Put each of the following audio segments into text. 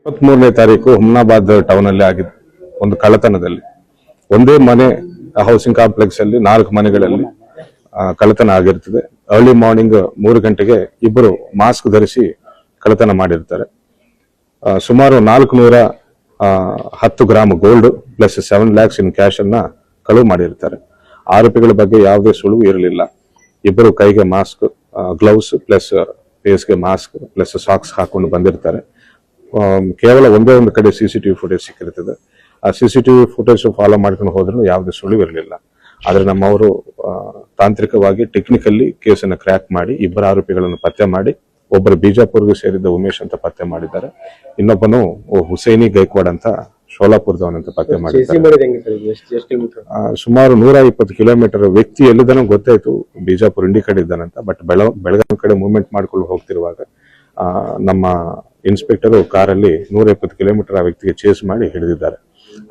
23ನೇ ತಾರೀಕು ಹುಮ್ನಾಬಾದ್ ಟೌನ್ ಅಲ್ಲಿ ಆಗಿದ್ದ ಒಂದು ಕಳ್ಳತನದಲ್ಲಿ ಒಂದೇ ಮನೆ ಹೌಸಿಂಗ್ ಕಾಂಪ್ಲೆಕ್ಸ್ ಅಲ್ಲಿ 4 ಮನೆಗಳಲ್ಲಿ ಕಳ್ಳತನ ಆಗಿರ್ತದೆ. ಅರ್ಲಿ ಮಾರ್ನಿಂಗ್ 3 ಗಂಟೆಗೆ ಇಬ್ಬರು ಮಾಸ್ಕ್ ಧರಿಸಿ ಕಳ್ಳತನ ಮಾಡಿರ್ತಾರೆ. ಸುಮಾರು 410 gram gold plus 7 lakhs in cash ಅನ್ನ ಕಳುವು ಮಾಡಿರ್ತಾರೆ. ಆರೋಪಿಗಳ ಬಗ್ಗೆ ಯಾವುದೇ ಸುಳಿವು ಇರಲಿಲ್ಲ. ಇಬ್ಬರು ಕೈಗೆ ಮಾಸ್ಕ್, ಗ್ಲೌಸ್ ಪ್ಲಸ್ ಫೇಸ್ಗೆ ಮಾಸ್ಕ್ ಪ್ಲಸ್ ಸಾಕ್ಸ್ ಹಾಕೊಂಡು ಬಂದಿರ್ತಾರೆ. ಕೇವಲ ಒಂದೇ ಒಂದು ಕಡೆ ಸಿಸಿಟಿವಿ ಫುಟೇಜ್ ಸಿಕ್ಕಿರ್ತದೆ. ಆ ಸಿಸಿಟಿವಿ ಫುಟೇಜ್ ಫಾಲೋ ಮಾಡ್ಕೊಂಡು ಹೋದ್ರೂ ಯಾವುದೇ ಸುಳಿವು ಇರಲಿಲ್ಲ. ಆದ್ರೆ ನಮ್ಮವರು ತಾಂತ್ರಿಕವಾಗಿ ಟೆಕ್ನಿಕಲ್ಲಿ ಕೇಸನ್ನು ಕ್ರ್ಯಾಕ್ ಮಾಡಿ ಇಬ್ಬರು ಆರೋಪಿಗಳನ್ನು ಪತ್ತೆ ಮಾಡಿ, ಒಬ್ಬರು ಬಿಜಾಪುರ್ಗೆ ಸೇರಿದ್ದ ಉಮೇಶ್ ಅಂತ ಪತ್ತೆ ಮಾಡಿದ್ದಾರೆ. ಇನ್ನೊಬ್ಬನು ಹುಸೇನಿ ಗೈಕ್ವಾಡ್ ಅಂತ ಶೋಲಾಪುರದವನಂತ ಪತ್ತೆ ಮಾಡಿದ್ದಾರೆ. ಸುಮಾರು 120 ಕಿಲೋಮೀಟರ್ ವ್ಯಕ್ತಿ ಎಲ್ಲಿದ್ದಾನೋ ಗೊತ್ತಾಯ್ತು, ಬಿಜಾಪುರ ಇಂಡಿ ಕಡೆ ಇದ್ದಾನಂತ. ಬಟ್ ಬೆಳಗಾವಿ ಕಡೆ ಮೂವ್ಮೆಂಟ್ ಮಾಡ್ಕೊಂಡು ಹೋಗ್ತಿರುವಾಗ ನಮ್ಮ ಇನ್ಸ್ಪೆಕ್ಟರ್ ಕಾರಲ್ಲಿ 120 ಕಿಲೋಮೀಟರ್ ಆ ವ್ಯಕ್ತಿಗೆ ಚೇಸ್ ಮಾಡಿ ಹಿಡಿದಿದ್ದಾರೆ.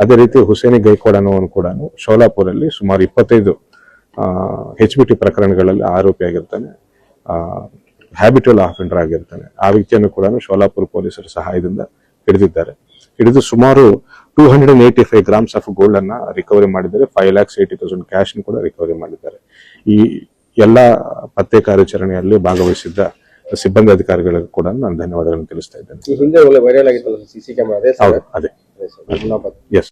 ಅದೇ ರೀತಿ ಹುಸೇನಿ ಗೈಕ್ವಾಡ್ ಅನ್ನೋನು ಕೂಡ ಶೋಲಾಪುರಲ್ಲಿ ಸುಮಾರು 25 HBT ಪ್ರಕರಣಗಳಲ್ಲಿ ಆರೋಪಿಯಾಗಿರ್ತಾನೆ, ಹ್ಯಾಬಿಟಲ್ ಆಫೆಂಡರ್ ಆಗಿರ್ತಾನೆ. ಆ ವ್ಯಕ್ತಿಯನ್ನು ಕೂಡ ಶೋಲಾಪುರ ಪೊಲೀಸರ ಸಹಾಯದಿಂದ ಹಿಡಿದಿದ್ದಾರೆ. ಹಿಡಿದು ಸುಮಾರು 285 ಗ್ರಾಮ್ಸ್ ಆಫ್ ಗೋಲ್ಡ್ ಅನ್ನ ರಿಕವರಿ ಮಾಡಿದ್ದಾರೆ. 5,80,000 ಕ್ಯಾಶ್ ಕೂಡ ರಿಕವರಿ ಮಾಡಿದ್ದಾರೆ. ಈ ಎಲ್ಲ ಪತ್ತೆ ಕಾರ್ಯಾಚರಣೆಯಲ್ಲಿ ಭಾಗವಹಿಸಿದ್ದ ಸಿಬ್ಬಂದಿ ಅಧಿಕಾರಿಗಳಿಗೂ ಕೂಡ ನಾನು ಧನ್ಯವಾದಗಳನ್ನು ತಿಳಿಸ್ತಾ ಇದ್ದೇನೆ. ಹಿಂದೆ ವೈರಲ್ ಆಗಿತ್ತು ಸಿಸಿ ಕ್ಯಾಮೆರಾ, ಅದೇ ಎಸ್.